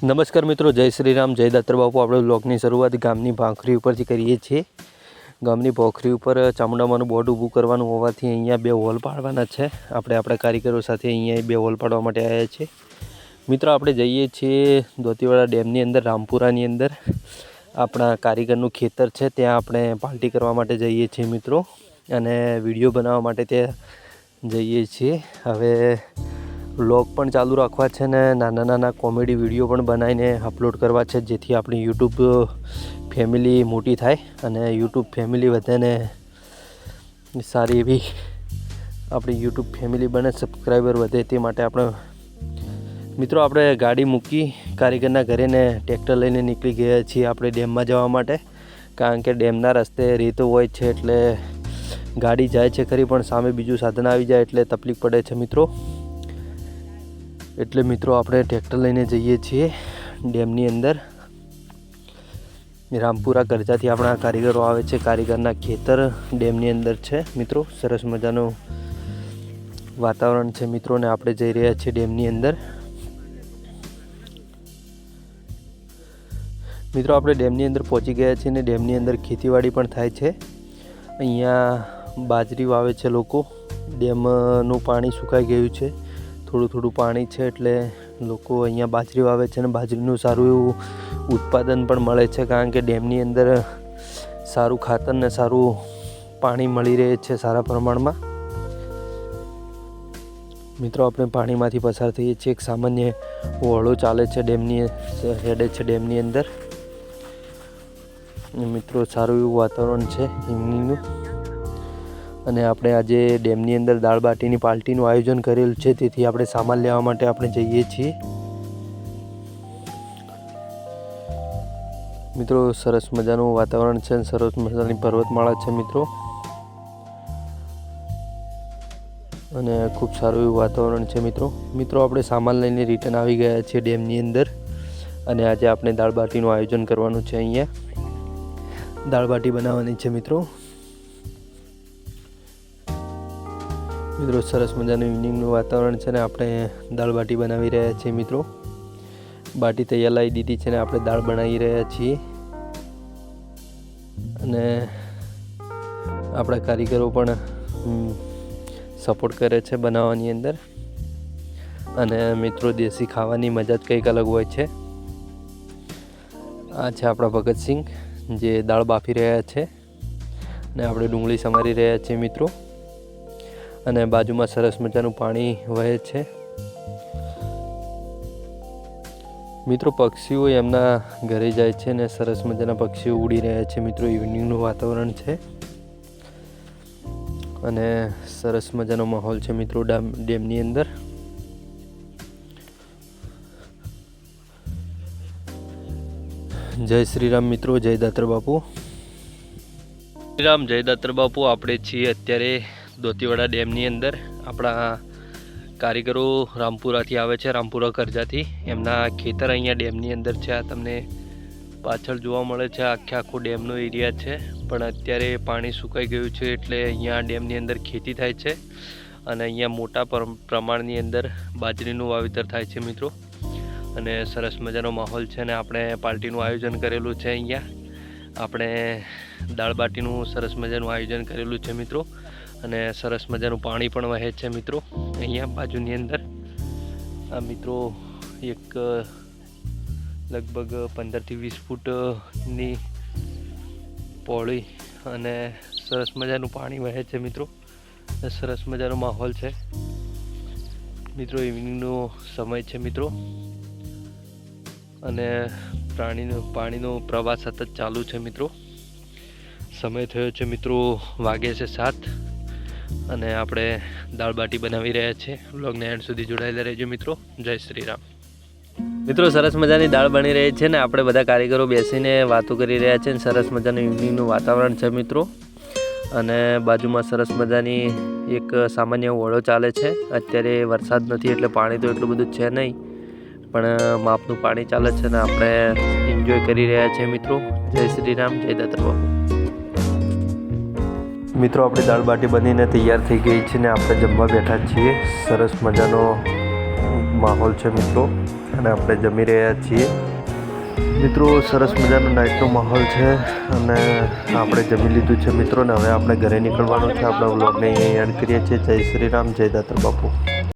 નમસ્કાર મિત્રો, જય શ્રી રામ, જય દાતર બાપુ। આપણે બ્લોગની શરૂઆત ગામની ભાખરી ઉપરથી કરીએ છીએ। ગામની ભાખરી ઉપર ચામુંડામાનું બોર્ડ ઊભું કરવાનું હોવાથી અહીંયા 2 હોલ પાડવાના છે। આપણે આપણા કારીગરો સાથે અહીંયા 2 હોલ પાડવા માટે આવ્યા છીએ। મિત્રો આપણે જઈએ છીએ દોતીવાડા ડેમની અંદર, રામપુરાની અંદર આપણા કારીગરનું ખેતર છે, ત્યાં આપણે પાર્ટી કરવા માટે જઈએ છીએ મિત્રો, અને વિડીયો બનાવવા માટે ત્યાં જઈએ છીએ। હવે વ્લોગ પણ ચાલુ રાખવા છે ને નાના નાના કોમેડી વિડીયો પણ બનાવીને અપલોડ કરવા છે, જેથી આપણી યુટ્યુબ ફેમિલી મોટી થાય અને યુટ્યુબ ફેમિલી વધે ને સારી એવી આપણી યુટ્યુબ ફેમિલી બને, સબસ્ક્રાઈબર વધે, તે માટે આપણે મિત્રો આપણે ગાડી મૂકી કારીગરના ઘરે ને ટ્રેક્ટર લઈને નીકળી ગયા છીએ આપણે ડેમમાં જવા માટે। કારણ કે ડેમના રસ્તે રેતો હોય છે એટલે ગાડી જાય છે ખરી, પણ સામે બીજું સાધન આવી જાય એટલે તકલીફ પડે છે મિત્રો। એટલે મિત્રો આપણે ટ્રેક્ટર લઈને જઈએ છીએ ડેમની અંદર। રામપુરા કરજાથી આપણા કારીગરો આવે છે, કારીગરના ખેતર ડેમની અંદર છે મિત્રો। સરસ મજાનું વાતાવરણ છે મિત્રો, ને આપણે જઈ રહ્યા છીએ ડેમની અંદર। મિત્રો આપણે ડેમની અંદર પહોંચી ગયા છીએ ને ડેમની અંદર ખેતીવાડી પણ થાય છે। અહીંયા બાજરી વાવે છે લોકો। ડેમનું પાણી સુકાઈ ગયું છે, થોડું થોડું પાણી છે એટલે લોકો અહીંયા બાજરી વાવે છે, અને બાજરીનું સારું એવું ઉત્પાદન પણ મળે છે, કારણ કે ડેમની અંદર સારું ખાતર ને સારું પાણી મળી રહે છે સારા પ્રમાણમાં। મિત્રો આપણે પાણીમાંથી પસાર થઈએ છીએ। એક સામાન્ય વહોળો ચાલે છે ડેમની, હેડે છે ડેમની અંદર। મિત્રો સારું એવું વાતાવરણ છે ઇવનિંગનું, અને આપણે આજે ડેમની અંદર દાળ બાટીની પાર્ટીનું આયોજન કરેલું છે, તેથી આપણે સામાન લેવા માટે આપણે જઈએ છીએ મિત્રો। સરસ મજાનું વાતાવરણ છે, સરસ મજાની પર્વતમાળા છે મિત્રો, અને ખૂબ સારું એવું વાતાવરણ છે મિત્રો। મિત્રો આપણે સામાન લઈને રિટર્ન આવી ગયા છીએ ડેમની અંદર, અને આજે આપણે દાળ બાટીનું આયોજન કરવાનું છે। અહીંયા દાળ બાટી બનાવવાની છે મિત્રો। મિત્રો સરસ મજાનું ઇવનિંગનું વાતાવરણ છે ને આપણે દાળ બાટી બનાવી રહ્યા છીએ મિત્રો। બાટી તૈયાર લાવી દીધી છે ને આપણે દાળ બનાવી રહ્યા છીએ, અને આપણા કારીગરો પણ સપોર્ટ કરે છે બનાવવાની અંદર। અને મિત્રો દેશી ખાવાની મજા જ કંઈક અલગ હોય છે। આ છે આપણા ભગતસિંહ, જે દાળ બાફી રહ્યા છે, ને આપણે ડુંગળી સમારી રહ્યા છીએ મિત્રો, અને બાજુમાં સરસ મજાનું પાણી વહે છે મિત્રો। પક્ષીઓ એમના ઘરે જાય છે ને સરસ મજાના પક્ષીઓ ઉડી રહ્યા છે મિત્રો। ઇવનિંગનું વાતાવરણ છે અને સરસ મજાનો માહોલ છે મિત્રો ડેમની અંદર। જય શ્રી રામ મિત્રો, જય દાતર બાપુ। શ્રી રામ, જય દાતર બાપુ। આપણે છીએ અત્યારે દોતીવાડા ડેમની અંદર। આપણા કારીગરો રામપુરાથી આવે છે, રામપુરા કરજાથી। એમના ખેતર અહીંયા ડેમની અંદર છે। આ તમને પાછળ જોવા મળે છે, આખો ડેમનો એરિયા છે, પણ અત્યારે પાણી સુકાઈ ગયું છે એટલે અહીંયા ડેમની અંદર ખેતી થાય છે, અને અહીંયા મોટા પ્રમાણની અંદર બાજરીનું વાવેતર થાય છે મિત્રો, અને સરસ મજાનો માહોલ છે, અને આપણે પાર્ટીનું આયોજન કરેલું છે। અહીંયા આપણે દાળ બાટીનું સરસ મજાનું આયોજન કરેલું છે મિત્રો, અને સરસ મજાનું પાણી પણ વહે છે મિત્રો અહીંયા બાજુની અંદર। આ મિત્રો એક લગભગ 15 થી 20 ફૂટની પહોળી અને સરસ મજાનું પાણી વહે છે મિત્રો, સરસ મજાનો માહોલ છે મિત્રો। ઇવનિંગનો સમય છે મિત્રો, અને પાણીનો પ્રવાહ સતત ચાલુ છે મિત્રો। સમય થયો છે મિત્રો, વાગે છે 7, અને આપણે દાળ બાટી બનાવી રહ્યા છીએ। વ્લોગને એન્ડ સુધી જોડાયેલા રહેજો મિત્રો। જય શ્રી રામ મિત્રો। સરસ મજાની દાળ બની રહી છે ને આપણે બધા કારીગરો બેસીને વાતો કરી રહ્યા છે, સરસ મજાનું ઇવનિંગનું વાતાવરણ છે મિત્રો, અને બાજુમાં સરસ મજાની એક સામાન્ય વહોળો ચાલે છે। અત્યારે વરસાદ નથી એટલે પાણી તો એટલું બધું છે નહીં, પણ માપનું પાણી ચાલે છે ને આપણે એન્જોય કરી રહ્યા છીએ મિત્રો। જય શ્રી રામ, જય દાતર બાપુ। મિત્રો આપણે દાળ બાટી બનીને તૈયાર થઈ ગઈ છે ને આપણે જમવા બેઠા છીએ। સરસ મજાનો માહોલ છે મિત્રો। અને આપણે જમી રહ્યા છીએ મિત્રો. સરસ મજાનો નાઇટનો માહોલ છે અને આપણે જમી લીધું છે મિત્રો ને હવે આપણે ઘરે નીકળવાનું છે. આપણા વ્લોગને અહીંયા એન્ડ કરીએ છીએ. જય શ્રી રામ, જય દાતર બાપુ.